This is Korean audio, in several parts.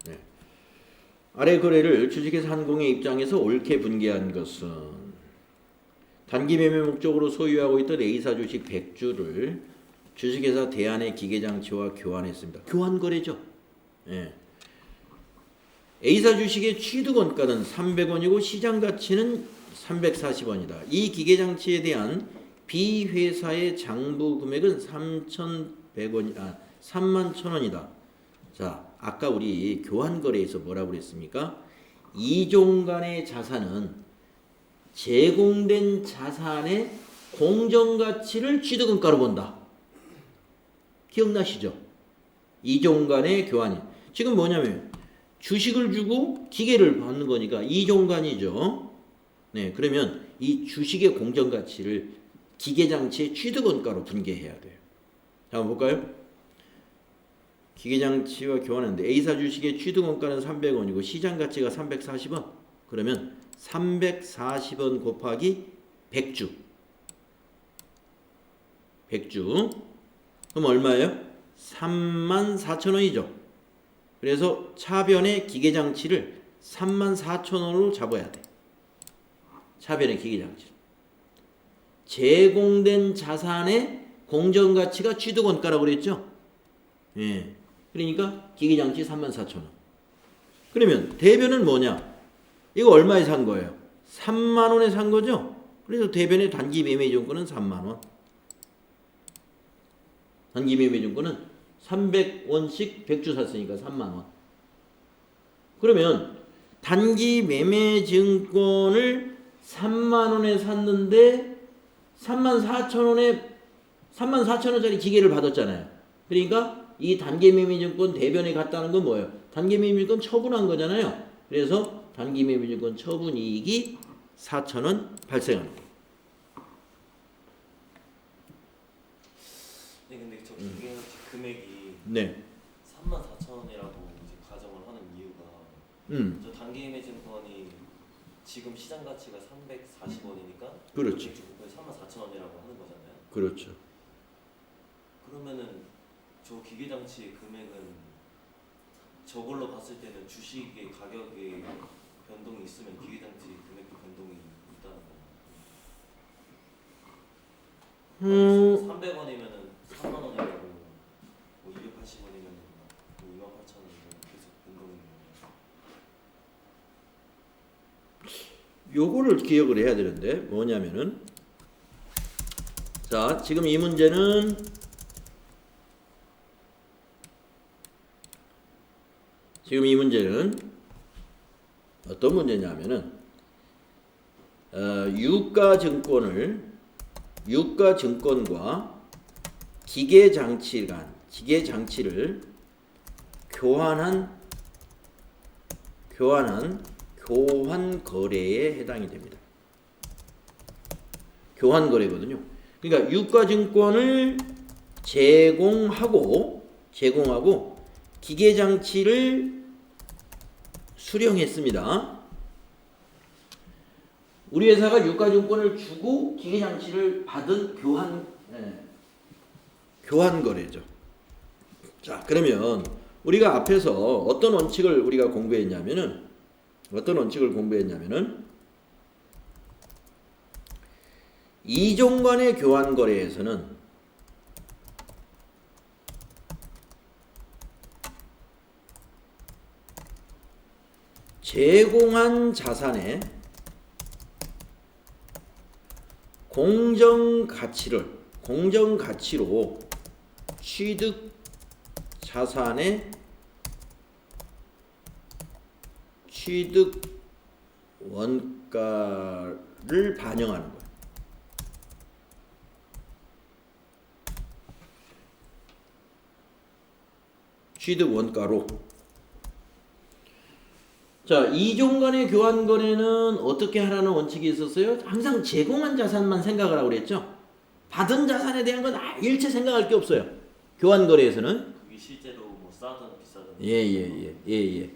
네. 아래 거래를 주식회사 한공의 입장에서 옳게 분개한 것은 단기 매매 목적으로 소유하고 있던 A사 주식 100주를 주식회사 대한의 기계장치와 교환했습니다. 교환 거래죠. 예. A사 주식의 취득원가는 300원이고 시장 가치는 340원이다. 이 기계장치에 대한 B회사의 장부 금액은 31,100원이다. 자, 아까 우리 교환 거래에서 뭐라고 그랬습니까? 이종 간의 자산은 제공된 자산의 공정가치를 취득원가로 본다. 기억나시죠? 이종 간의 교환이. 지금 뭐냐면 주식을 주고 기계를 받는 거니까 이종간이죠. 네, 그러면 이 주식의 공정가치를 기계장치의 취득원가로 분개해야 돼요. 자, 한번 볼까요? 기계장치와 교환하는데 A사 주식의 취득원가는 300원이고 시장가치가 340원. 그러면 340원 곱하기 100주. 100주. 그럼 얼마예요? 34,000원이죠. 그래서 차변의 기계장치를 34,000원으로 잡아야 돼. 차변의 기계장치. 제공된 자산의 공정가치가 취득원가라고 그랬죠? 예. 그러니까 기계장치 34,000원. 그러면 대변은 뭐냐? 이거 얼마에 산 거예요? 3만 원에 산 거죠? 그래서 대변의 단기 매매 이용권은 3만 원. 단기 매매 이용권은 300원씩 100주 샀으니까 3만 원. 그러면 단기 매매 증권을 3만 원에 샀는데 34,000원짜리 기계를 받았잖아요. 그러니까 이 단기 매매 증권 대변에 갔다는 건 뭐예요? 단기 매매 증권 처분한 거잖아요. 그래서 단기 매매 증권 처분 이익이 4,000원 발생하는 거예요. 네, 근데 저 기계장치 금액이 네. 34,000원이라고 이제 가정을 하는 이유가 저 단기 매매 증권이 지금 시장 가치가 340원이니까 그렇지. 34,000원이라고 하는 거잖아요. 그렇죠. 그러면은 저 기계장치의 금액은 저걸로 봤을 때는 주식의 가격에 변동이 있으면 기계장치 금액도 변동이 있다는 거. 300원이면은 3만 원이라고, 뭐 280원이면은 28,000원이라고 계속 변동이 있는 거예요. 요거를 기억을 해야 되는데 뭐냐면은 자, 지금 이 문제는 어떤 문제냐면은 유가증권과 기계장치를 교환한 교환 거래에 해당이 됩니다. 교환 거래거든요. 그러니까 유가증권을 제공하고 기계장치를 수령했습니다. 우리 회사가 유가증권을 주고 기계장치를 받은 교환 거래죠. 자, 그러면 우리가 앞에서 어떤 원칙을 우리가 공부했냐면은 이종 간의 교환 거래에서는 제공한 자산의 공정가치로 취득 자산의 취득 원가를 반영하는 거예요. 취득 원가로. 자, 이종 간의 교환 거래는 어떻게 하라는 원칙이 있었어요? 항상 제공한 자산만 생각을 하고 그랬죠. 받은 자산에 대한 건 일체 생각할 게 없어요. 교환 거래에서는. 그게 실제로 뭐 싸든 비싸든. 예.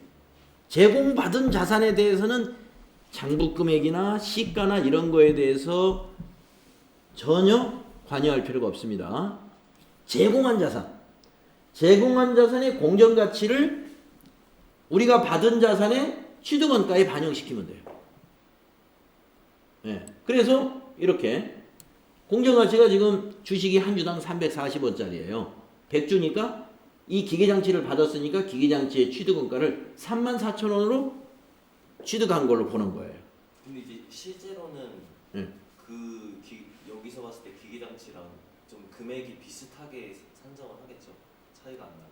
제공받은 자산에 대해서는 장부 금액이나 시가나 이런 거에 대해서 전혀 관여할 필요가 없습니다. 제공한 자산의 공정가치를 우리가 받은 자산의 취득원가에 반영시키면 돼요. 예. 그래서 이렇게 공정가치가 지금 주식이 한 주당 340원짜리예요. 100주니까 이 기계장치를 받았으니까 기계장치의 취득원가를 34,000원으로 취득한 걸로 보는 거예요. 근데 이제 실제로는 예. 여기서 봤을 때 기계장치랑 좀 금액이 비슷하게 산정을 하겠죠. 차이가 안 나게.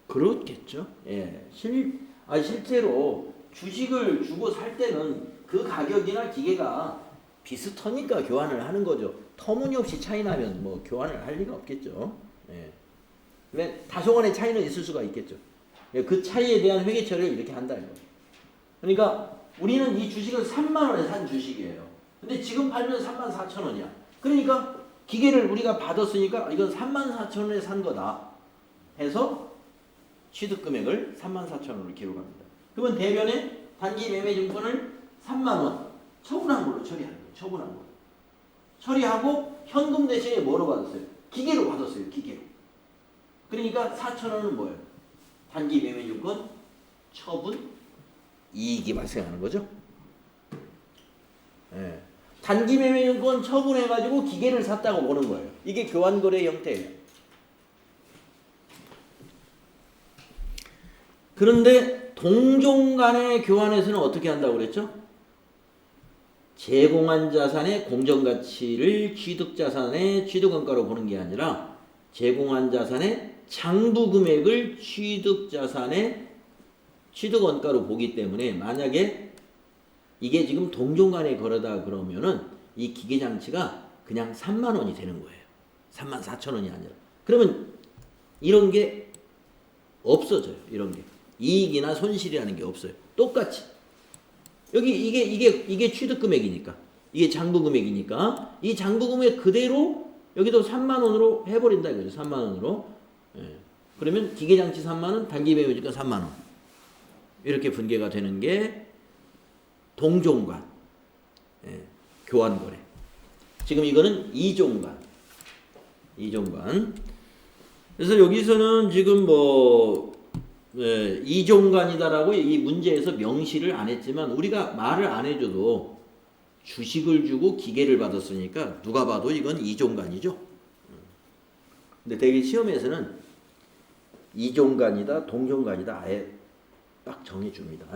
그렇겠죠. 예. 실제로 주식을 주고 살 때는 그 가격이나 기계가 비슷하니까 교환을 하는 거죠. 터무니없이 차이 나면 뭐 교환을 할 리가 없겠죠. 예. 왜 다소간의 차이는 있을 수가 있겠죠. 예. 그 차이에 대한 회계 처리를 이렇게 한다 이거. 그러니까 우리는 이 주식을 3만 원에 산 주식이에요. 근데 지금 팔면 34,000원이야. 그러니까 기계를 우리가 받았으니까 이건 34,000원에 산 거다 해서 취득 금액을 34,000원으로 기록합니다. 그러면 대변에 단기 매매 증권을 3만 원 처분한 걸로 처리하는 거예요. 처분한 걸로. 처리하고 현금 대신에 뭐로 받았어요? 기계로 받았어요. 기계로. 그러니까 4,000원은 뭐예요? 단기 매매 증권 처분 이익이 발생하는 거죠. 예. 단기 매매 증권 처분해가지고 기계를 샀다고 보는 거예요. 이게 교환거래 형태예요. 그런데 동종 간의 교환에서는 어떻게 한다고 그랬죠? 제공한 자산의 공정가치를 취득자산의 취득원가로 보는 게 아니라 제공한 자산의 장부금액을 취득자산의 취득원가로 보기 때문에 만약에 이게 지금 동종간에 거래다 그러면은 이 기계장치가 그냥 3만 원이 되는 거예요. 34,000원이 아니라. 그러면 이런 게 없어져요. 이런 게. 이익이나 손실이라는 게 없어요. 똑같이. 여기 이게 취득금액이니까. 이게 장부금액이니까. 이 장부금액 그대로 여기도 3만 원으로 해버린다 이거죠. 3만 원으로. 예. 그러면 기계장치 3만 원, 단기매매주가 3만 원. 이렇게 분계가 되는 게 동종간, 예, 교환거래. 지금 이거는 이종간. 그래서 여기서는 지금 이종간이다라고 이 문제에서 명시를 안 했지만 우리가 말을 안 해줘도 주식을 주고 기계를 받았으니까 누가 봐도 이건 이종간이죠. 근데 대개 시험에서는 이종간이다, 동종간이다 아예 딱 정해줍니다.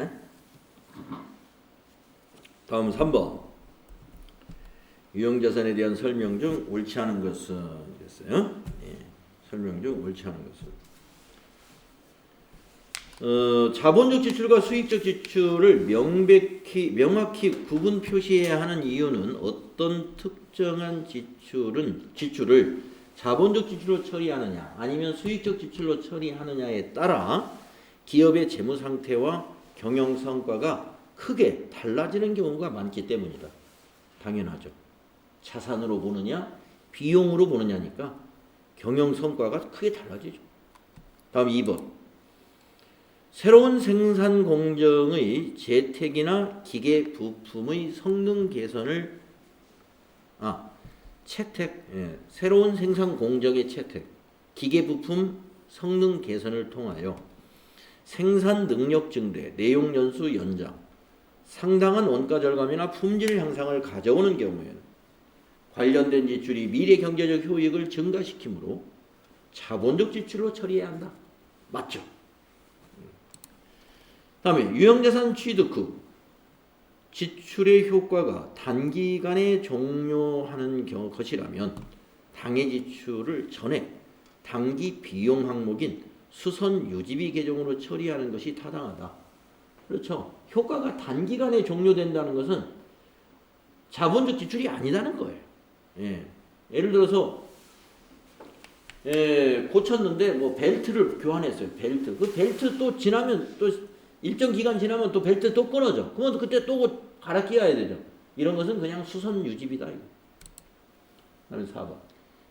다음 3번. 유형자산에 대한 설명 중 옳지 않은 것은 됐어요. 예, 설명 중 옳지 않은 것은 자본적 지출과 수익적 지출을 명확히 구분 표시해야 하는 이유는 어떤 특정한 지출을 자본적 지출로 처리하느냐 아니면 수익적 지출로 처리하느냐에 따라 기업의 재무 상태와 경영 성과가 크게 달라지는 경우가 많기 때문이다. 당연하죠. 자산으로 보느냐 비용으로 보느냐니까 경영 성과가 크게 달라지죠. 다음 2번. 새로운 생산 공정의 재택이나 기계 부품의 성능 개선을 채택, 새로운 생산 공정의 채택, 기계 부품 성능 개선을 통하여 생산 능력 증대, 내용 연수 연장, 상당한 원가 절감이나 품질 향상을 가져오는 경우에는 관련된 지출이 미래 경제적 효익을 증가시키므로 자본적 지출로 처리해야 한다. 맞죠? 다음에 유형자산 취득 후 지출의 효과가 단기간에 종료하는 것이라면 당해 지출을 전에 단기 비용 항목인 수선 유지비 계정으로 처리하는 것이 타당하다. 그렇죠. 효과가 단기간에 종료된다는 것은 자본적 지출이 아니다는 거예요. 예. 예를 들어서 고쳤는데 뭐 벨트를 교환했어요. 벨트. 그 벨트 또 지나면 또 일정 기간 지나면 또 벨트 또 끊어져. 그러면 그때 또 갈아 끼워야 되죠. 이런 것은 그냥 수선 유지비다. 그다음에 4번.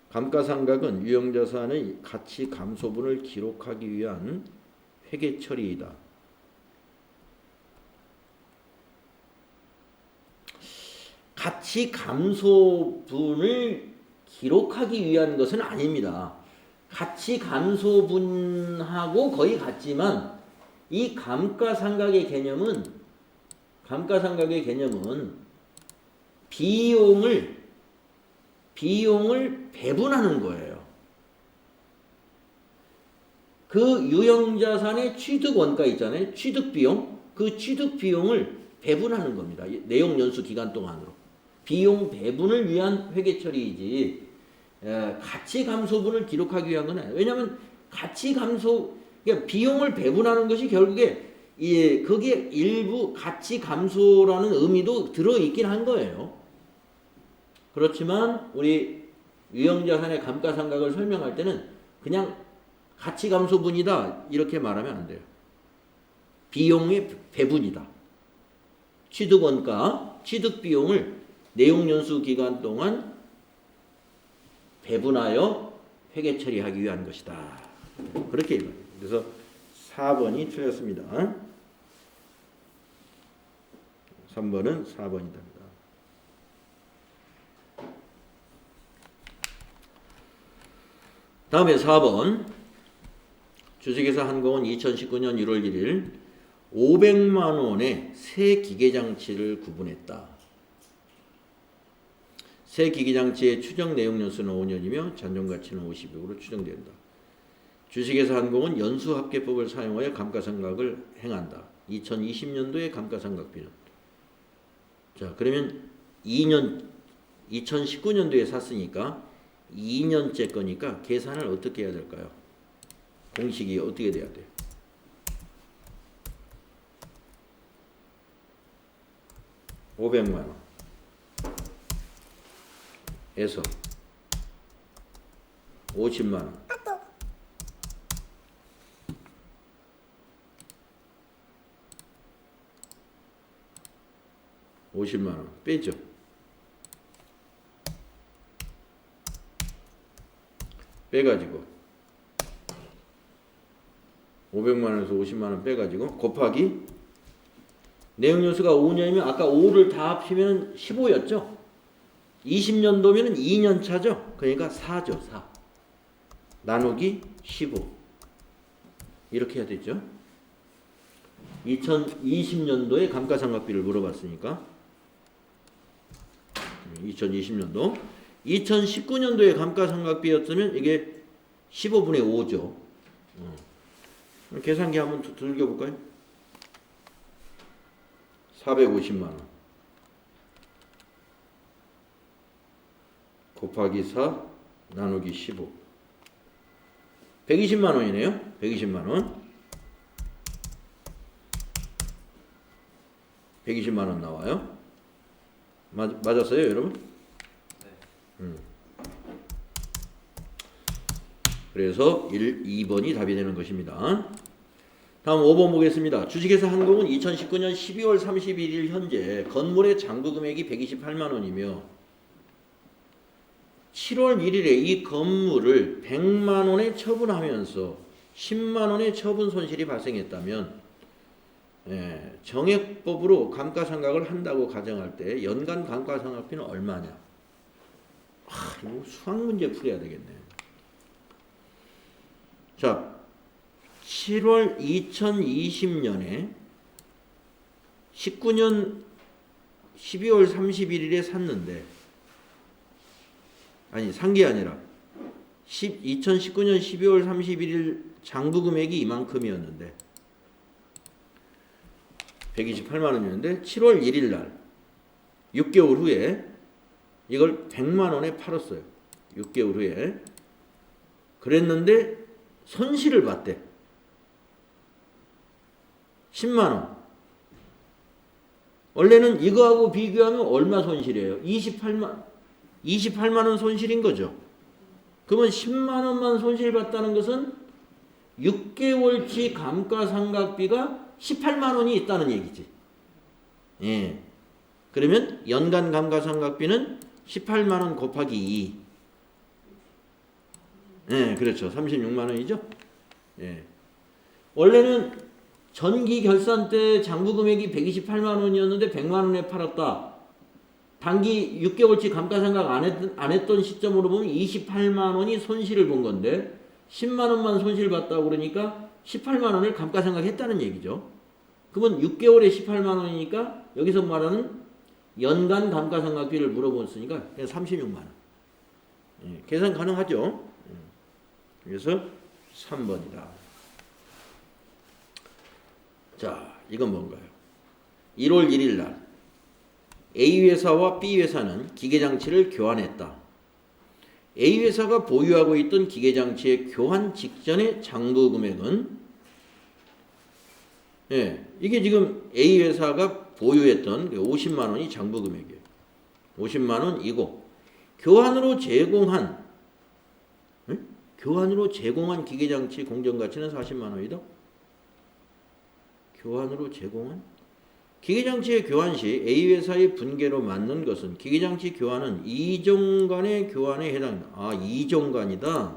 감가상각은 유형자산의 가치 감소분을 기록하기 위한 회계 처리이다. 가치 감소분을 기록하기 위한 것은 아닙니다. 가치 감소분하고 거의 같지만 이 감가상각의 개념은 비용을 배분하는 거예요. 그 유형자산의 취득원가 있잖아요. 취득비용. 그 취득비용을 배분하는 겁니다. 내용 연수 기간 동안으로. 비용 배분을 위한 회계처리이지 가치 감소분을 기록하기 위한 건 아니에요. 왜냐하면 가치 감소, 그러니까 비용을 배분하는 것이 결국에 거기에 일부 가치 감소라는 의미도 들어있긴 한 거예요. 그렇지만 우리 유형자산의 감가상각을 설명할 때는 그냥 가치 감소분이다 이렇게 말하면 안 돼요. 비용의 배분이다. 취득원가, 취득비용을 내용연수 기간 동안 배분하여 회계 처리하기 위한 것이다. 그렇게 읽어요. 그래서 4번이 틀렸습니다. 3번은 4번이다. 다음에 4번. 주식회사 한공은 2019년 1월 1일 500만 원의 새 기계장치를 구분했다. 새 기계장치의 추정 내용 연수는 5년이며 잔존가치는 50억으로 추정된다. 주식회사 한공은 연수합계법을 사용하여 감가상각을 행한다. 2020년도의 감가상각비는 자 그러면 2019년도에 샀으니까 2년째 거니까 계산을 어떻게 해야 될까요? 공식이 어떻게 돼야 돼요? $500만 원 에서 50만 원 빼죠. 빼가지고 500만 원에서 50만 원 빼가지고 곱하기 내용연수가 5년이면 아까 5를 다 합치면 15였죠. 20년도면 2년 차죠. 그러니까 4죠. 4 나누기 15 이렇게 해야 되죠. 2020년도에 감가상각비를 물어봤으니까 2020년도 2019년도에 감가상각비였으면 이게 15분의 5죠. 계산기 한번 들겨볼까요? 450만 원 곱하기 4 나누기 15 120만 원이네요. 120만 원 120만 원 나와요. 맞았어요, 여러분? 네. 그래서 2번이 답이 되는 것입니다. 다음 5번 보겠습니다. 주식회사 한공은 2019년 12월 31일 현재 건물의 잔고 금액이 128만 원이며 7월 1일에 이 건물을 100만 원에 처분하면서 10만 원의 처분 손실이 발생했다면 정액법으로 감가상각을 한다고 가정할 때 연간 감가상각비는 얼마냐? 이거 수학 문제 풀어야 되겠네. 자, 7월 2020년에 19년 12월 31일에 샀는데 아니 산 게 아니라 2019년 12월 31일 장부 금액이 이만큼이었는데 128만 원이었는데 7월 1일 날 6개월 후에 이걸 100만 원에 팔았어요. 6개월 후에 그랬는데 손실을 봤대. 10만 원. 원래는 이거하고 비교하면 얼마 손실이에요? 28만 원 손실인 거죠. 그러면 10만 원만 손실 봤다는 것은 6개월치 감가상각비가 18만 원이 있다는 얘기지. 예. 그러면 연간 감가상각비는 18만 원 곱하기 2. 예, 그렇죠. 36만 원이죠. 예. 원래는 전기 결산 때 장부 금액이 128만 원이었는데 100만 원에 팔았다. 단기 6개월치 감가상각 안 했던 시점으로 보면 28만 원이 손실을 본 건데 10만 원만 손실 봤다고 그러니까 18만 원을 감가상각했다는 얘기죠. 그러면 6개월에 18만 원이니까 여기서 말하는 연간 감가상각비를 물어봤으니까 그냥 36만 원. 예, 계산 가능하죠. 그래서 3번이다. 자, 이건 뭔가요? 1월 1일 날 A 회사와 B 회사는 기계장치를 교환했다. A 회사가 보유하고 있던 기계장치의 교환 직전의 장부 금액은 이게 지금 A 회사가 보유했던 50만 원이 장부 금액이에요. 50만 원이고 교환으로 제공한 기계장치 공정가치는 40만 원이다. 교환으로 제공한 기계장치의 교환 시 A 회사의 분계로 맞는 것은 기계장치 교환은 2종 간의 교환에 해당한다. 아, 2종 간이다.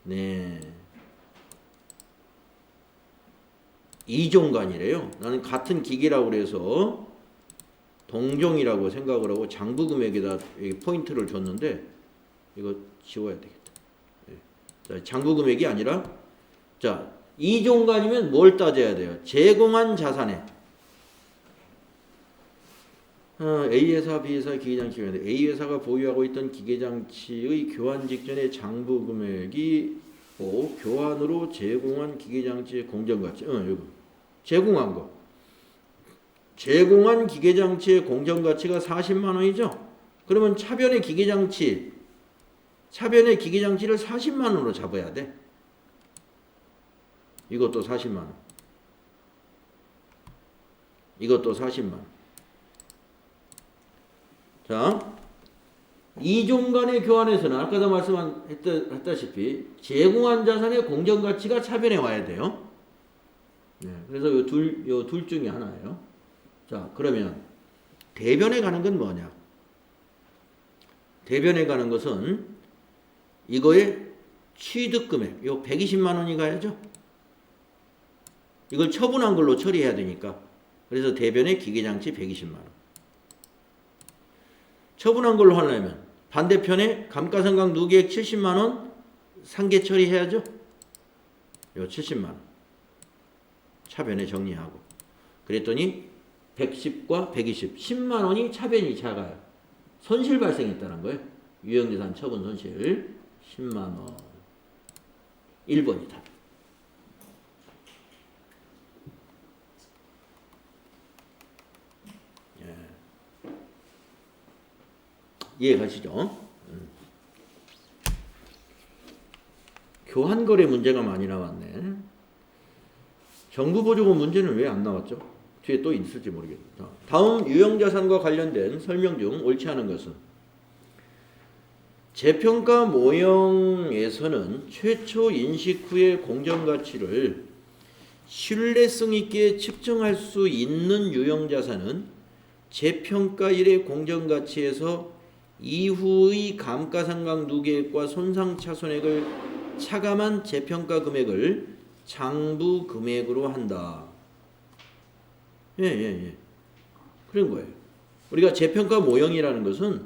네. 2종 간이래요. 나는 같은 기계라고 그래서 동종이라고 생각을 하고 장부 금액에다 포인트를 줬는데 이거 지워야 되겠다. 자, 장부 금액이 아니라 자, 2종 간이면 뭘 따져야 돼요? 제공한 자산에 A 회사, B 회사 기계장치가 있는데 A 회사가 보유하고 있던 기계장치의 교환 직전의 장부 금액이 교환으로 제공한 기계장치의 공정가치. 이거 제공한 거. 제공한 기계장치의 공정가치가 40만 원이죠. 그러면 차변의 기계장치를 40만 원으로 잡아야 돼. 이것도 40만 원. 이것도 40만 원. 자, 이종 간의 교환에서는 아까도 말씀했다시피 제공한 자산의 공정가치가 차변에 와야 돼요. 네, 그래서 요 둘 중에 하나예요. 자, 그러면 대변에 가는 건 뭐냐? 대변에 가는 것은 이거의 취득금액, 요 120만 원이 가야죠. 이걸 처분한 걸로 처리해야 되니까. 그래서 대변에 기계장치 120만 원. 처분한 걸로 하려면 반대편에 감가상각 누계액 70만 원 상계 처리해야죠. 요 70만 원. 차변에 정리하고. 그랬더니 110과 120, 10만 원이 차변이 작아요. 손실 발생했다는 거예요. 유형자산 처분 손실 10만 원. 1번이다. 이해 가시죠? 교환거래 문제가 많이 나왔네. 정부보조금 문제는 왜 안 나왔죠? 뒤에 또 있을지 모르겠다. 다음 유형자산과 관련된 설명 중 옳지 않은 것은 재평가 모형에서는 최초 인식 후의 공정가치를 신뢰성 있게 측정할 수 있는 유형자산은 재평가일의 공정가치에서 이후의 감가상각 누계액과 손상차손액을 차감한 재평가 금액을 장부 금액으로 한다. 그런 거예요. 우리가 재평가 모형이라는 것은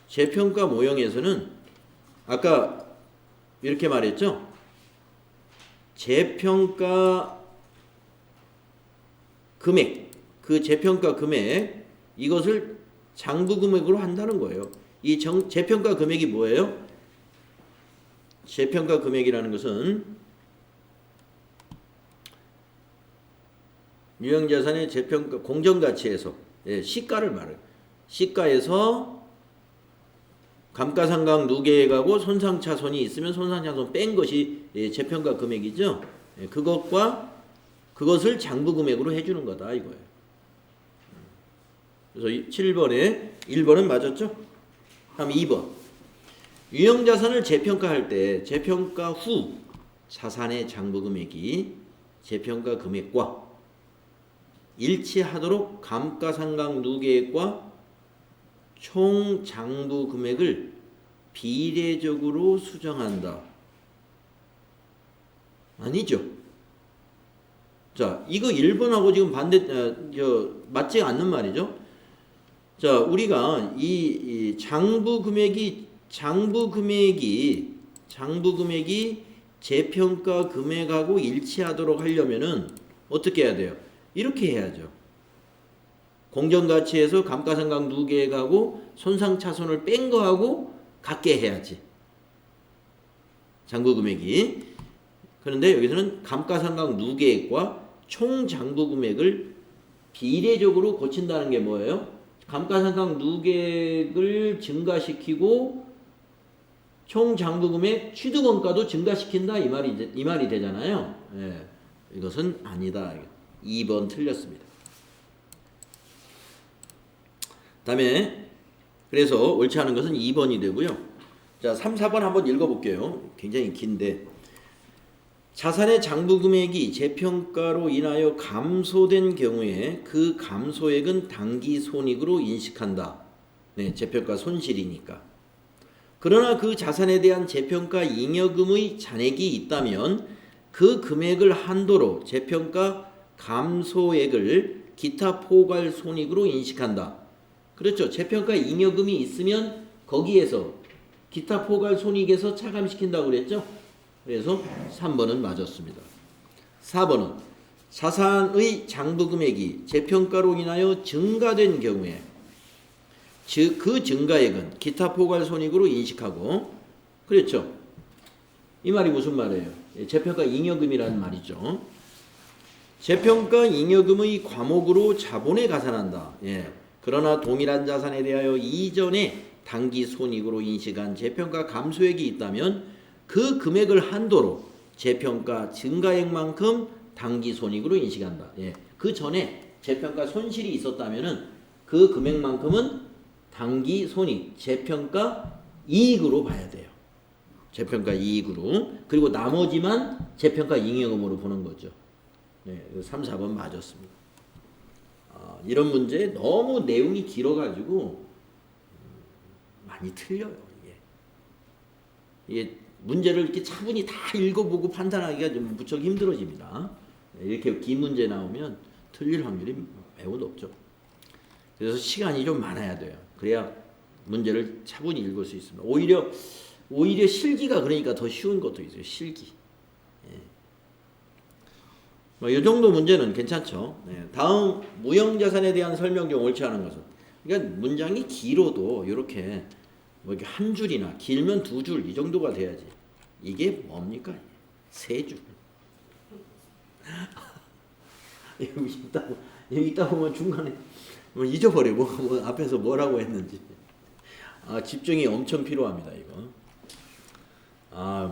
재평가 모형에서는 아까 이렇게 말했죠. 재평가 금액, 그 재평가 금액 이것을 장부 금액으로 한다는 거예요. 이 재평가 금액이 뭐예요? 재평가 금액이라는 것은 유형자산의 재평가 공정가치에서 시가를 말해요. 시가에서 감가상각 누계액하고 손상차손이 있으면 손상차손 뺀 것이 재평가 금액이죠. 그것을 장부 금액으로 해주는 거다 이거예요. 그래서 7번에 1번은 맞았죠? 다음 2번. 유형자산을 재평가할 때 재평가 후 자산의 장부 금액이 재평가 금액과 일치하도록 감가상각 누계액과 총 장부 금액을 비례적으로 수정한다. 아니죠. 자, 이거 1번하고 지금 맞지 않는 말이죠. 자, 우리가 이 장부 금액이 재평가 금액하고 일치하도록 하려면은 어떻게 해야 돼요? 이렇게 해야죠. 공정가치에서 감가상각 누계액하고 손상차손을 뺀 거하고 같게 해야지. 장부금액이. 그런데 여기서는 감가상각 누계액과 총장부금액을 비례적으로 고친다는 게 뭐예요? 감가상각 누계액을 증가시키고 총장부금액 취득원가도 증가시킨다 이 말이 되잖아요. 예, 이것은 아니다. 2번 틀렸습니다. 다음에 그래서 옳지 않은 것은 2번이 되고요. 자, 3, 4번 한번 읽어볼게요. 굉장히 긴데 자산의 장부금액이 재평가로 인하여 감소된 경우에 그 감소액은 당기손익으로 인식한다. 네, 재평가 손실이니까. 그러나 그 자산에 대한 재평가 잉여금의 잔액이 있다면 그 금액을 한도로 재평가 감소액을 기타 포괄 손익으로 인식한다. 그렇죠. 재평가 잉여금이 있으면 거기에서 기타 포괄 손익에서 차감시킨다고 그랬죠. 그래서 3번은 맞았습니다. 4번은 자산의 장부금액이 재평가로 인하여 증가된 경우에 즉 그 증가액은 기타 포괄 손익으로 인식하고 그렇죠. 이 말이 무슨 말이에요? 재평가 잉여금이라는 말이죠. 재평가 잉여금의 과목으로 자본에 가산한다. 예. 그러나 동일한 자산에 대하여 이전에 당기 손익으로 인식한 재평가 감소액이 있다면 그 금액을 한도로 재평가 증가액만큼 당기 손익으로 인식한다. 예. 그 전에 재평가 손실이 있었다면은 그 금액만큼은 당기 손익, 재평가 이익으로 봐야 돼요. 재평가 이익으로. 그리고 나머지만 재평가 잉여금으로 보는 거죠. 네, 3, 4번 맞았습니다. 이런 문제 너무 내용이 길어가지고 많이 틀려요. 이게 문제를 이렇게 차분히 다 읽어보고 판단하기가 좀 무척 힘들어집니다. 이렇게 긴 문제 나오면 틀릴 확률이 매우 높죠. 그래서 시간이 좀 많아야 돼요. 그래야 문제를 차분히 읽을 수 있습니다. 오히려 실기가 그러니까 더 쉬운 것도 있어요. 실기. 이 정도 문제는 괜찮죠. 다음 무형자산에 대한 설명 중 옳지 않은 것은. 그러니까 문장이 길어도 이렇게 뭐 이렇게 한 줄이나 길면 두 줄 이 정도가 돼야지. 이게 뭡니까? 세 줄. 여기 있다 보면 중간에 뭐 잊어버려. 뭐 앞에서 뭐라고 했는지. 집중이 엄청 필요합니다. 이거.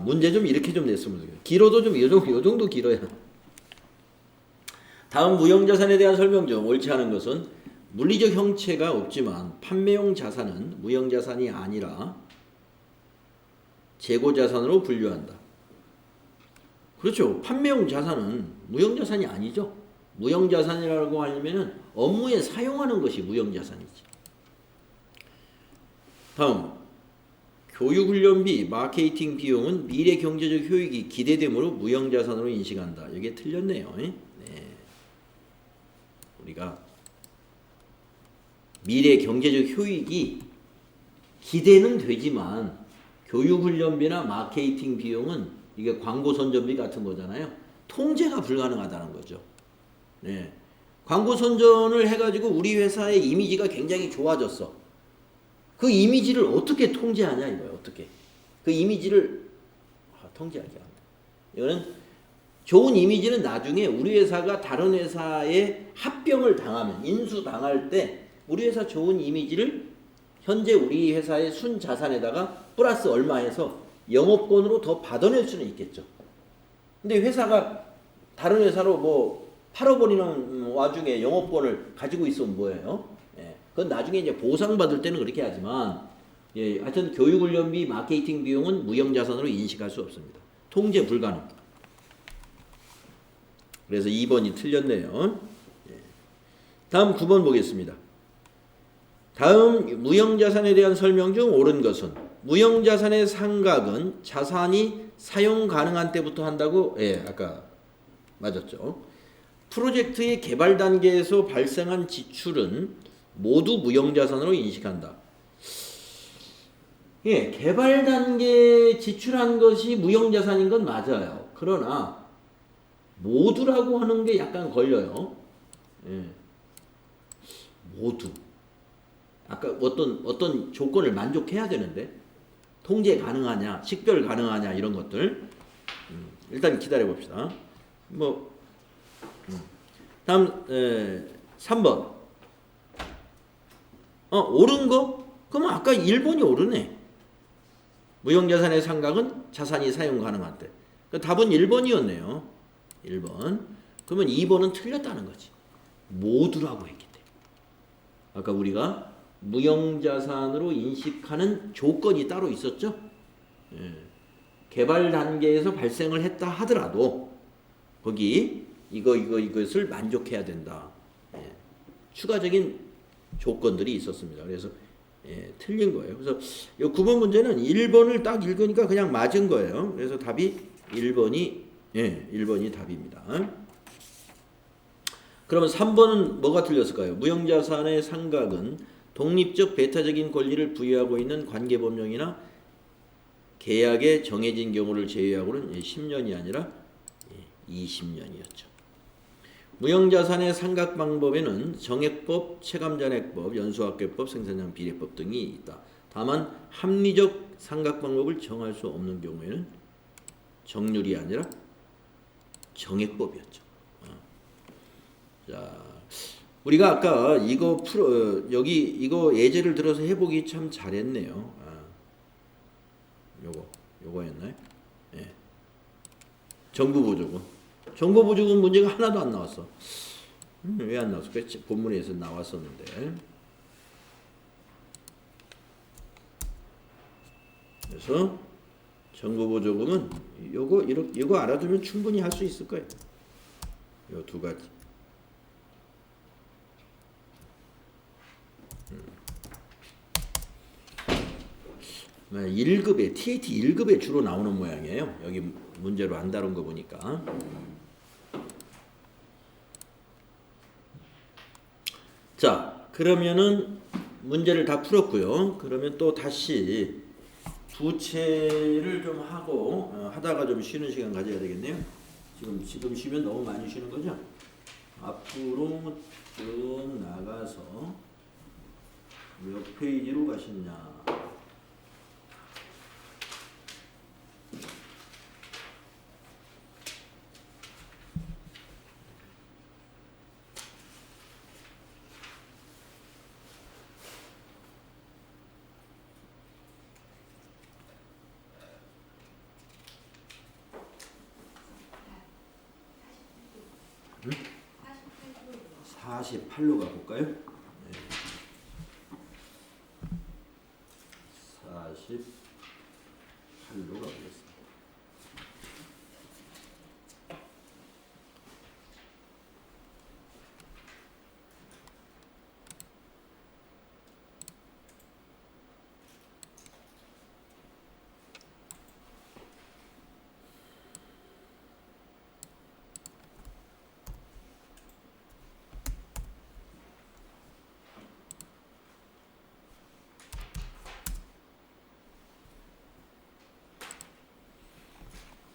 문제 좀 이렇게 좀 냈으면 좋겠어요. 길어도 좀 요 정도 길어야. 다음 무형자산에 대한 설명 중 옳지 않은 것은 물리적 형체가 없지만 판매용 자산은 무형자산이 아니라 재고자산으로 분류한다. 그렇죠. 판매용 자산은 무형자산이 아니죠. 무형자산이라고 하려면 업무에 사용하는 것이 무형자산이지. 다음 교육훈련비, 마케팅 비용은 미래 경제적 효익이 기대되므로 무형자산으로 인식한다. 이게 틀렸네요. 네. 우리가 미래 경제적 효익이 기대는 되지만 교육훈련비나 마케팅 비용은 이게 광고 선전비 같은 거잖아요. 통제가 불가능하다는 거죠. 네. 광고 선전을 해가지고 우리 회사의 이미지가 굉장히 좋아졌어. 그 이미지를 어떻게 통제하냐 이거예요. 어떻게? 그 이미지를 통제하지 않는다. 이거는 좋은 이미지는 나중에 우리 회사가 다른 회사에 합병을 당하면 인수당할 때 우리 회사 좋은 이미지를 현재 우리 회사의 순자산에다가 플러스 얼마 해서 영업권으로 더 받아낼 수는 있겠죠. 근데 회사가 다른 회사로 뭐 팔아버리는 와중에 영업권을 가지고 있으면 뭐예요? 그건 나중에 이제 보상받을 때는 그렇게 하지만 하여튼 교육훈련비, 마케팅 비용은 무형자산으로 인식할 수 없습니다. 통제 불가능. 그래서 2번이 틀렸네요. 다음 9번 보겠습니다. 다음 무형자산에 대한 설명 중 옳은 것은 무형자산의 상각은 자산이 사용 가능한 때부터 한다고 아까 맞았죠. 프로젝트의 개발 단계에서 발생한 지출은 모두 무형자산으로 인식한다. 예, 개발 단계에 지출한 것이 무형자산인 건 맞아요. 그러나 모두라고 하는 게 약간 걸려요. 예, 모두. 아까 어떤 조건을 만족해야 되는데 통제 가능하냐, 식별 가능하냐 이런 것들. 일단 기다려 봅시다. 다음 3번. 옳은 거? 그럼 아까 1번이 옳으네. 무형자산의 상각은 자산이 사용 가능한데. 그 답은 1번이었네요. 1번. 그러면 2번은 틀렸다는 거지. 모두라고 했기 때문에. 아까 우리가 무형자산으로 인식하는 조건이 따로 있었죠. 예. 개발 단계에서 발생을 했다 하더라도 거기 이것을 만족해야 된다. 예. 추가적인 조건들이 있었습니다. 그래서 틀린 거예요. 그래서 이 9번 문제는 1번을 딱 읽으니까 그냥 맞은 거예요. 그래서 답이 1번이 답입니다. 그러면 3번은 뭐가 틀렸을까요? 무형자산의 상각은 독립적 배타적인 권리를 부여하고 있는 관계법령이나 계약에 정해진 경우를 제외하고는 10년이 아니라 20년이었죠. 무형자산의 상각 방법에는 정액법, 체감잔액법, 연수학계법, 생산량 비례법 등이 있다. 다만 합리적 상각 방법을 정할 수 없는 경우에는 정률이 아니라 정액법이었죠. 자, 우리가 아까 이거 이거 예제를 들어서 해보기 참 잘했네요. 요거였나요? 예. 정부보조금. 정부보조금 문제가 하나도 안 나왔어. 왜 안 나왔을까? 본문에서 나왔었는데. 그래서 정부보조금은 이거 알아두면 충분히 할 수 있을 거예요. 요 두 가지. 1급에 TAT 1급에 주로 나오는 모양이에요. 여기 문제로 안 다룬 거 보니까. 자, 그러면은 문제를 다 풀었고요. 그러면 또 다시 부채를 좀 하고 하다가 좀 쉬는 시간 가져야 되겠네요. 지금 쉬면 너무 많이 쉬는 거죠? 앞으로 쭉 나가서 몇 페이지로 가시냐? 응? 48로 가볼까요? 네. 48로 가보겠습니다.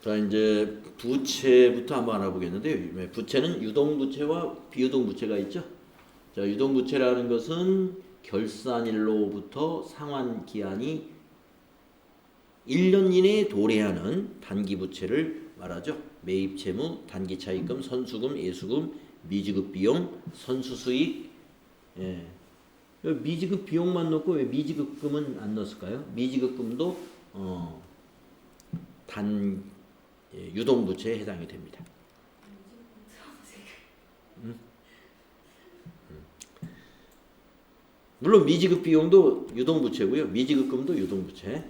자, 이제 부채부터 한번 알아보겠는데, 부채는 유동부채와 비유동부채가 있죠. 자, 유동부채라는 것은 결산일로부터 상환기한이 1년 이내에 도래하는 단기부채를 말하죠. 매입채무, 단기차입금, 선수금, 예수금, 미지급비용, 선수수익. 예. 미지급 비용만 넣고 왜 미지급금은 안 넣었을까요? 미지급금도 유동부채에 해당이 됩니다. 물론 미지급 비용도 유동부채고요. 미지급금도 유동부채.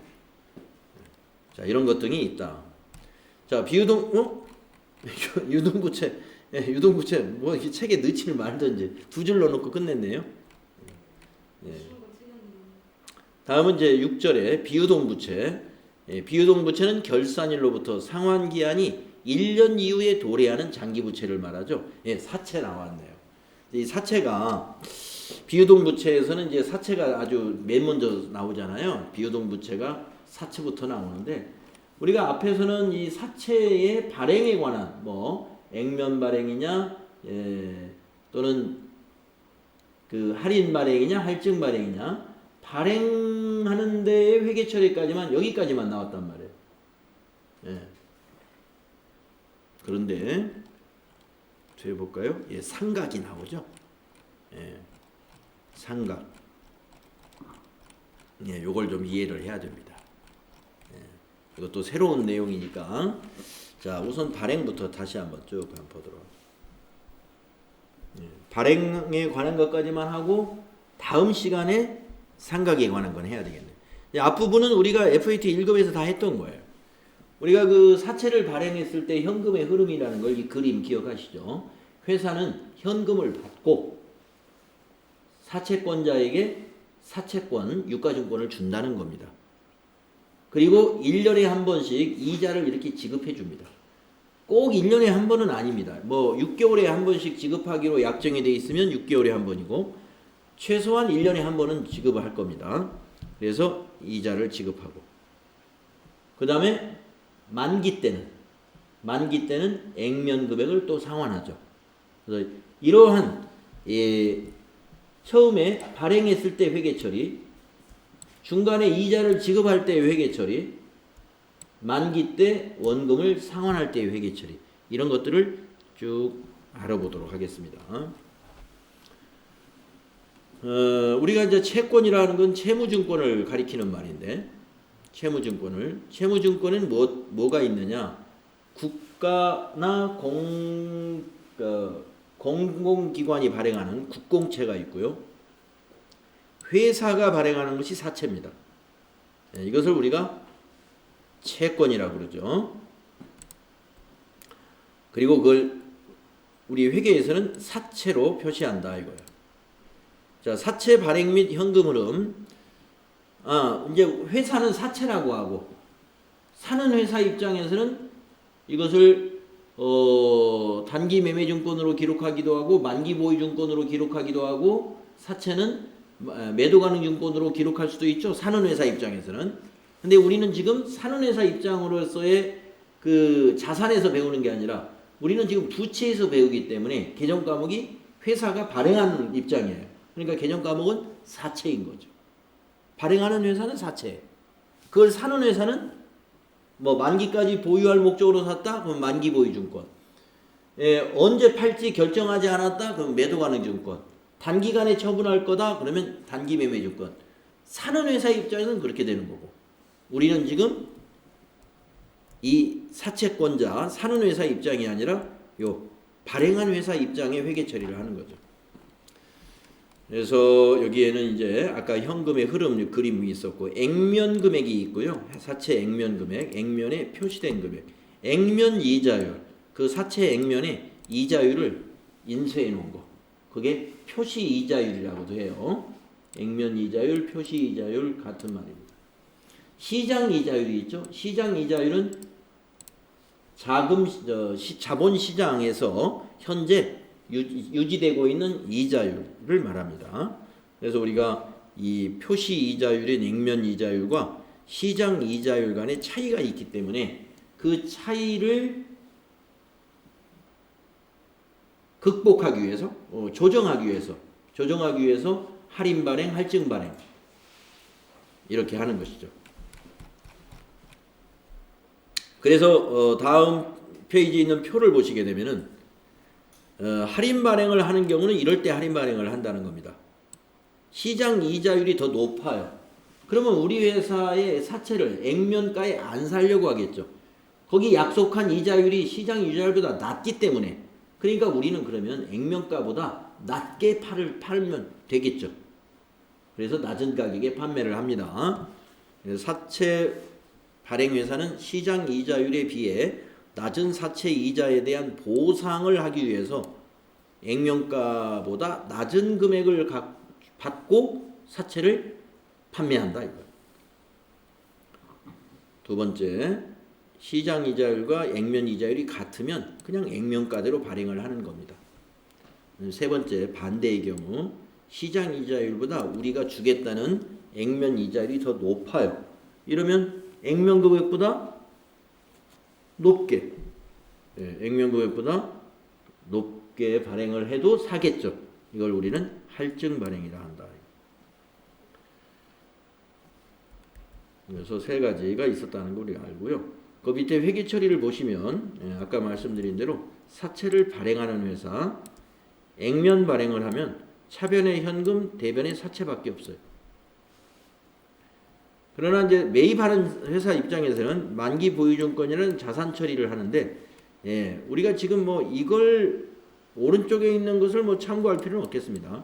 자, 이런 것 등이 있다. 자, 유동부채. 유동부채 뭐 이렇게 책에 넣지를 말든지 두 줄 넣어놓고 끝냈네요. 다음은 이제 6절에 비유동부채. 비유동부채는 결산일로부터 상환기한이 1년 이후에 도래하는 장기부채를 말하죠. 사채 나왔네요. 이 사채가 비유동 부채에서는 이제 사채가 아주 맨 먼저 나오잖아요. 비유동 부채가 사채부터 나오는데 우리가 앞에서는 이 사채의 발행에 관한 뭐 액면 발행이냐 또는 그 할인 발행이냐 할증 발행이냐 발행하는 데의 회계 처리까지만 여기까지만 나왔단 말이에요. 그런데 뒤에 볼까요? 상각이 나오죠. 상각. 요걸 좀 이해를 해야 됩니다. 이것도 새로운 내용이니까. 자, 우선 발행부터 다시 한번 쭉 한번 보도록 하겠습니다. 발행에 관한 것까지만 하고 다음 시간에 상각에 관한 건 해야 되겠네요. 앞부분은 우리가 FAT 1급에서 다 했던 거예요. 우리가 그 사채를 발행했을 때 현금의 흐름이라는 걸 이 그림 기억하시죠? 회사는 현금을 받고 사채권자에게 사채권, 유가증권을 준다는 겁니다. 그리고 1년에 한 번씩 이자를 이렇게 지급해 줍니다. 꼭 1년에 한 번은 아닙니다. 뭐 6개월에 한 번씩 지급하기로 약정이 돼 있으면 6개월에 한 번이고 최소한 1년에 한 번은 지급을 할 겁니다. 그래서 이자를 지급하고 그 다음에 만기 때는 액면 금액을 또 상환하죠. 그래서 이러한 처음에 발행했을 때 회계 처리, 중간에 이자를 지급할 때 회계 처리, 만기 때 원금을 상환할 때 회계 처리, 이런 것들을 쭉 알아보도록 하겠습니다. 우리가 이제 채권이라는 건 채무증권을 가리키는 말인데, 채무증권은 뭐가 있느냐? 국가나 공공기관이 발행하는 국공채가 있고요. 회사가 발행하는 것이 사채입니다. 이것을 우리가 채권이라고 그러죠. 그리고 그걸 우리 회계에서는 사채로 표시한다 이거예요. 자, 사채 발행 및 현금 흐름. 이제 회사는 사채라고 하고 사는 회사 입장에서는 이것을 단기 매매증권으로 기록하기도 하고 만기 보유증권으로 기록하기도 하고 사채는 매도 가능 증권으로 기록할 수도 있죠. 사는 회사 입장에서는. 근데 우리는 지금 사는 회사 입장으로서의 그 자산에서 배우는 게 아니라 우리는 지금 부채에서 배우기 때문에 개정 과목이 회사가 발행하는 입장이에요. 그러니까 개정 과목은 사채인 거죠. 발행하는 회사는 사채. 그걸 사는 회사는 뭐 만기까지 보유할 목적으로 샀다? 그럼 만기 보유증권. 언제 팔지 결정하지 않았다? 그럼 매도 가능 증권. 단기간에 처분할 거다? 그러면 단기 매매증권. 사는 회사 입장에서는 그렇게 되는 거고. 우리는 지금 이 사채권자 사는 회사 입장이 아니라 요 발행한 회사 입장의 회계 처리를 하는 거죠. 그래서 여기에는 이제 아까 현금의 흐름 그림이 있었고 액면 금액이 있고요. 사채 액면 금액, 액면에 표시된 금액, 액면 이자율, 그 사채 액면에 이자율을 인쇄해 놓은 거. 그게 표시 이자율이라고도 해요. 액면 이자율, 표시 이자율 같은 말입니다. 시장 이자율이 있죠. 시장 이자율은 자본 시장에서 현재 유지되고 있는 이자율을 말합니다. 그래서 우리가 이 표시 이자율인 액면 이자율과 시장 이자율 간의 차이가 있기 때문에 그 차이를 극복하기 위해서 조정하기 위해서 할인 발행, 할증 발행 이렇게 하는 것이죠. 그래서 다음 페이지에 있는 표를 보시게 되면은 할인 발행을 하는 경우는 이럴 때 할인 발행을 한다는 겁니다. 시장 이자율이 더 높아요. 그러면 우리 회사의 사채를 액면가에 안 살려고 하겠죠. 거기 약속한 이자율이 시장 이자율보다 낮기 때문에 그러니까 우리는 그러면 액면가보다 낮게 팔면 되겠죠. 그래서 낮은 가격에 판매를 합니다. 그래서 사채 발행 회사는 시장 이자율에 비해 낮은 사채 이자에 대한 보상을 하기 위해서 액면가보다 낮은 금액을 받고 사채를 판매한다 이거예요. 두 번째, 시장 이자율과 액면 이자율이 같으면 그냥 액면가대로 발행을 하는 겁니다. 세 번째, 반대의 경우 시장 이자율보다 우리가 주겠다는 액면 이자율이 더 높아요. 이러면 액면 금액보다 높게, 액면 금액보다 높게 발행을 해도 사겠죠. 이걸 우리는 할증 발행이라 한다. 그래서 세 가지가 있었다는 걸 우리가 알고요. 그 밑에 회계 처리를 보시면 아까 말씀드린 대로 사채를 발행하는 회사 액면 발행을 하면 차변의 현금, 대변의 사채밖에 없어요. 그러나 이제 매입하는 회사 입장에서는 만기 보유증권이라는 자산 처리를 하는데 우리가 지금 뭐 이걸 오른쪽에 있는 것을 뭐 참고할 필요는 없겠습니다.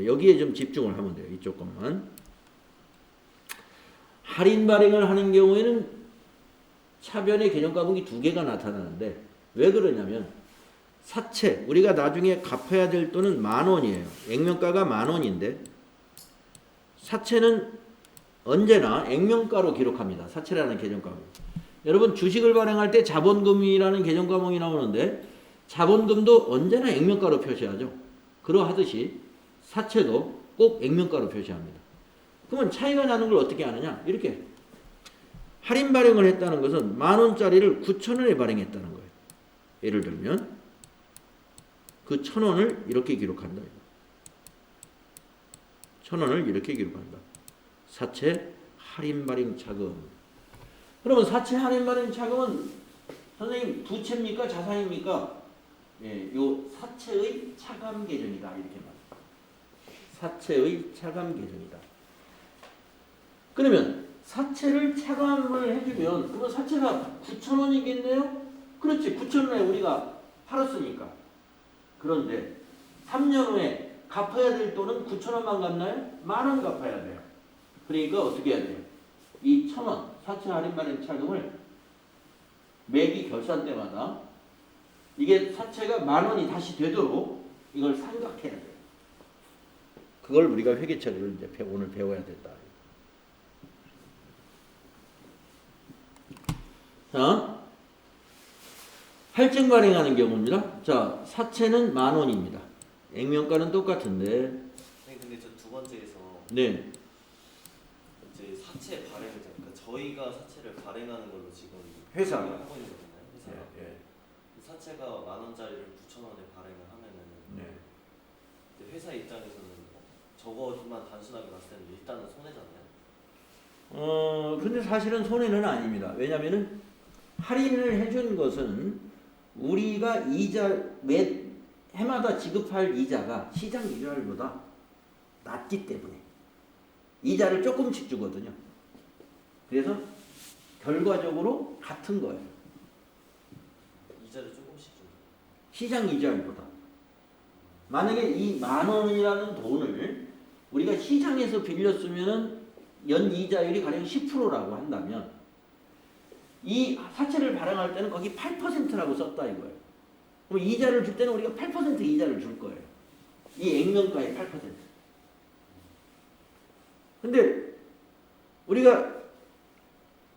여기에 좀 집중을 하면 돼요. 이쪽 것만. 할인 발행을 하는 경우에는 차변의 개정 과목이 두 개가 나타나는데 왜 그러냐면 사채 우리가 나중에 갚아야 될 돈은 10,000원이에요. 액면가가 10,000원인데 사채는 언제나 액면가로 기록합니다. 사채라는 개정 과목. 여러분 주식을 발행할 때 자본금이라는 개정 과목이 나오는데 자본금도 언제나 액면가로 표시하죠. 그러하듯이 사채도 꼭 액면가로 표시합니다. 그러면 차이가 나는 걸 어떻게 아느냐? 이렇게 할인 발행을 했다는 것은 10,000원짜리를 9,000원에 발행했다는 거예요. 예를 들면 그 1,000원을 이렇게 기록한다. 1,000원을 이렇게 기록한다. 사채 할인 발행 차금. 그러면 사채 할인 발행 차금은 선생님 부채입니까? 자산입니까? 요 사채의 차감 계정이다. 이렇게 말합니다. 사채의 차감 계정이다. 그러면 사채를 차감을 해주면 그러면 사채가 9,000원이겠네요? 그렇지. 9,000원에 우리가 팔았으니까. 그런데 3년 후에 갚아야 될 돈은 9,000원만 갚나요? 10,000원 갚아야 돼요. 그러니까 어떻게 해야 돼요? 이 1,000원 사채 할인 발행 차금을 매기 결산 때마다 이게 사채가 10,000원이 다시 되도록 이걸 삼각해야 돼요. 그걸 우리가 회계 처리를 이제 오늘 배워야 된다. 자, 할증 발행하는 경우입니다. 자, 사채는 10,000원입니다. 액면가는 똑같은데. 네, 근데 저 두 번째에서 네. 이제 사채 발행을 그러니까 저희가 사채를 발행하는 걸로 지금 회사가. 하고 있는 거잖아요. 회사가. 예. 사채가 10,000원짜리를 9,000원에 발행을 하면은 네. 이제 회사 입장에서는 저거만 단순하게 봤을 때는 일단은 손해잖아요. 근데 사실은 손해는 아닙니다. 왜냐면은 할인을 해준 것은 우리가 이자 매 해마다 지급할 이자가 시장 이자율보다 낮기 때문에 이자를 조금씩 주거든요. 그래서 결과적으로 같은 거예요. 이자를 조금씩 좀. 시장 이자율보다. 만약에 이 10,000원이라는 돈을 우리가 시장에서 빌렸으면은 연 이자율이 가령 10%라고 한다면 이 사채를 발행할 때는 거기 8%라고 썼다 이거예요. 그럼 이자를 줄 때는 우리가 8% 이자를 줄 거예요. 이 액면가의 8%. 근데 우리가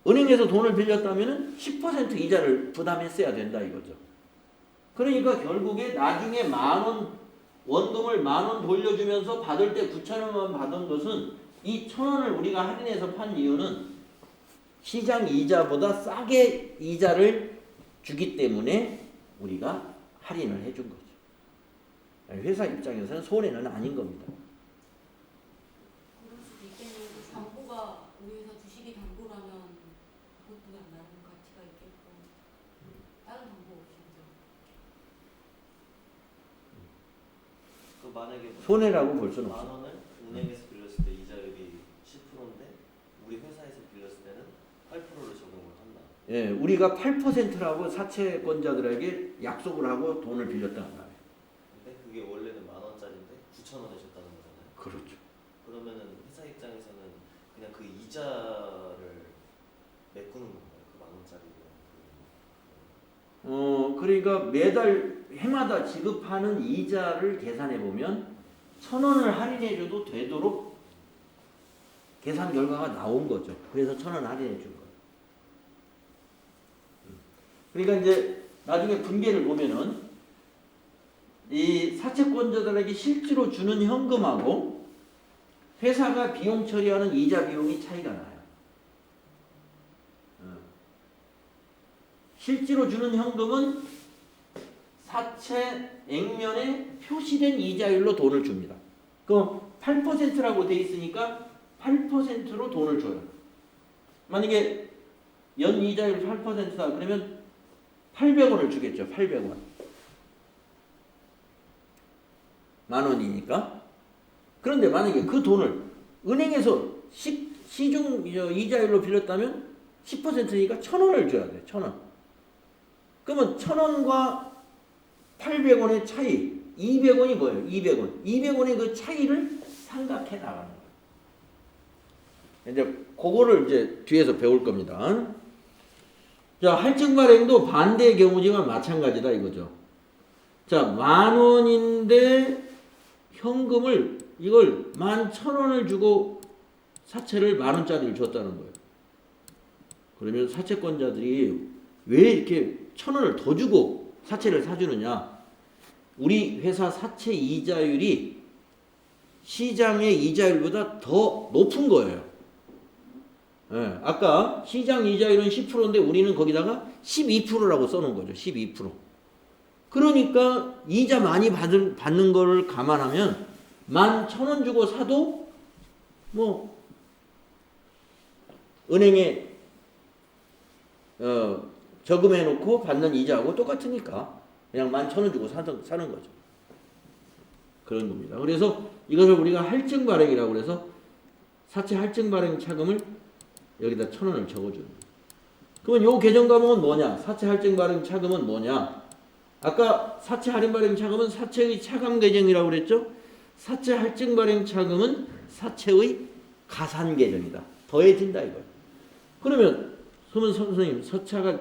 은행에서 돈을 빌렸다면 10% 이자를 부담했어야 된다 이거죠. 그러니까 결국에 나중에 10,000원 원금을 10,000원 돌려주면서 받을 때 9,000원만 받은 것은 이 1,000원을 우리가 할인해서 판 이유는 시장 이자보다 싸게 이자를 주기 때문에 우리가 할인을 해준 거죠. 회사 입장에서는 손해는 아닌 겁니다. 그럴 수도 있겠네요. 담보가 우리 회사 주식이 담보라면 그것도 나름 가치가 있겠고 다른 담보 없이 그죠? 그 만약에 손해라고 볼 수는 없어요. 10,000원을 은행에서 빌렸을 때 이자율이 10%인데 우리 회사에서 빌렸을 때는 8%를 적용을 한다. 예, 우리가 8%라고 사채권자들에게 약속을 하고 돈을 빌렸다는 말이에요. 근데 그게 원래는 10,000원짜리인데 9,000원에 줬다는 거잖아요. 그렇죠. 그러면은 회사 입장에서는 그냥 그 이자를 메꾸는 건가요? 그 10,000원짜리로. 그러니까 매달 해마다 지급하는 이자를 계산해 보면 1,000원을 할인해줘도 되도록 계산 결과가 나온 거죠. 그래서 1,000원 할인해 준 거예요. 그러니까 이제 나중에 분계를 보면은 이 사채권자들에게 실제로 주는 현금하고 회사가 비용 처리하는 이자 비용이 차이가 나요. 실제로 주는 현금은 사채 액면에 표시된 이자율로 돈을 줍니다. 그럼 8%라고 돼 있으니까 8%로 돈을 줘요. 만약에 연 이자율 8%다 그러면 800원을 주겠죠. 800원. 만 원이니까. 그런데 만약에 그 돈을 은행에서 시중 이자율로 빌렸다면 10%니까 1,000원을 줘야 돼. 1,000원. 그러면 1,000원과 800원의 차이 200원이 뭐예요? 200원. 200원의 그 차이를 삼각해 나가는 거예요. 이제 그거를 이제 뒤에서 배울 겁니다. 자, 할증 발행도 반대의 경우지만 마찬가지다 이거죠. 자, 10,000원인데 현금을 이걸 11,000원을 주고 사채를 10,000원짜리를 줬다는 거예요. 그러면 사채권자들이 왜 이렇게 1,000원을 더 주고 사채를 사주느냐? 우리 회사 사채 이자율이 시장의 이자율보다 더 높은 거예요. 예, 아까 시장 이자율은 10%인데 우리는 거기다가 12%라고 써놓은 거죠. 12%. 그러니까 이자 많이 받는 거를 감안하면 11,000원 주고 사도 뭐 은행에 저금해 놓고 받는 이자하고 똑같으니까 그냥 11,000원 주고 사는 거죠. 그런 겁니다. 그래서 이것을 우리가 할증 발행이라고 그래서 사채 할증 발행 차금을 여기다 1,000원을 적어주는 거예요. 그러면 요 계정 과목은 뭐냐? 사채 할증 발행 차금은 뭐냐? 아까 사채 할인 발행 차금은 사채의 차감 계정이라고 그랬죠? 사채 할증 발행 차금은 사채의 가산 계정이다. 더해진다 이거예요. 그러면 선생님 사채가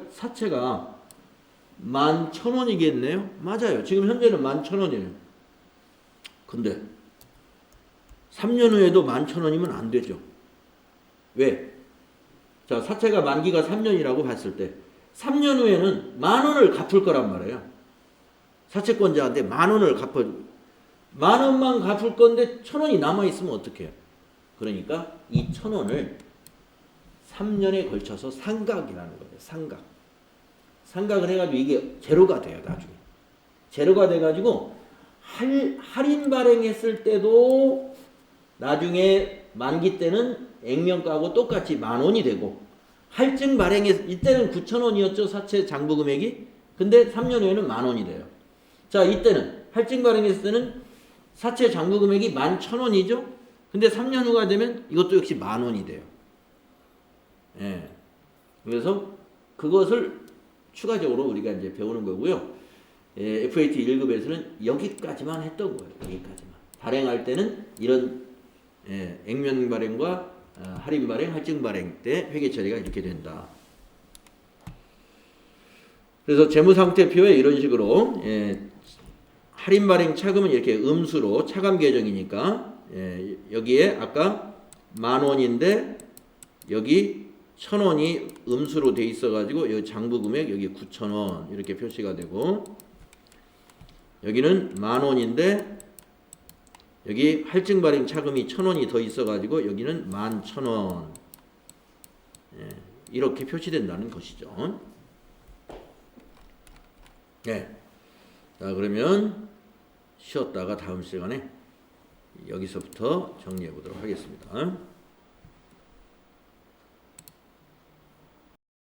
11,000원이겠네요? 맞아요. 지금 현재는 11,000원이에요. 근데 3년 후에도 11,000원이면 안 되죠. 왜? 자, 사채가 만기가 3년이라고 봤을 때 3년 후에는 10,000원을 갚을 거란 말이에요. 사채권자한테 10,000원을 10,000원만 갚을 건데 1,000원이 남아있으면 어떡해요? 그러니까 이 1,000원을 3년에 걸쳐서 상각이라는 거예요. 상각을 해가지고 이게 제로가 돼요. 나중에. 제로가 돼가지고 할인 발행했을 때도 나중에 만기 때는 액면가하고 똑같이 10,000원이 되고 할증 이때는 9,000원이었죠. 사채 장부 금액이. 근데 3년 후에는 10,000원이 돼요. 자, 이때는 할증 발행했을 때는 사채 장부 금액이 11,000원이죠. 근데 3년 후가 되면 이것도 역시 10,000원이 돼요. 예. 그래서 그것을 추가적으로 우리가 이제 배우는 거고요. 예, FAT 1급에서는 여기까지만 했던 거예요. 여기까지만. 발행할 때는 이런 액면 발행과 할인 발행, 할증 발행 때 회계 처리가 이렇게 된다. 그래서 재무상태표에 이런 식으로 할인 발행 차금은 이렇게 음수로 차감 계정이니까 여기에 아까 10,000원인데 여기 1,000원이 음수로 돼 있어가지고 여기 장부 금액 여기 9,000원 이렇게 표시가 되고 여기는 10,000원인데 여기 할증 발행 차금이 1,000원이 더 있어가지고 여기는 11,000원 이렇게 표시된다는 것이죠. 네. 자, 그러면 쉬었다가 다음 시간에 여기서부터 정리해 보도록 하겠습니다.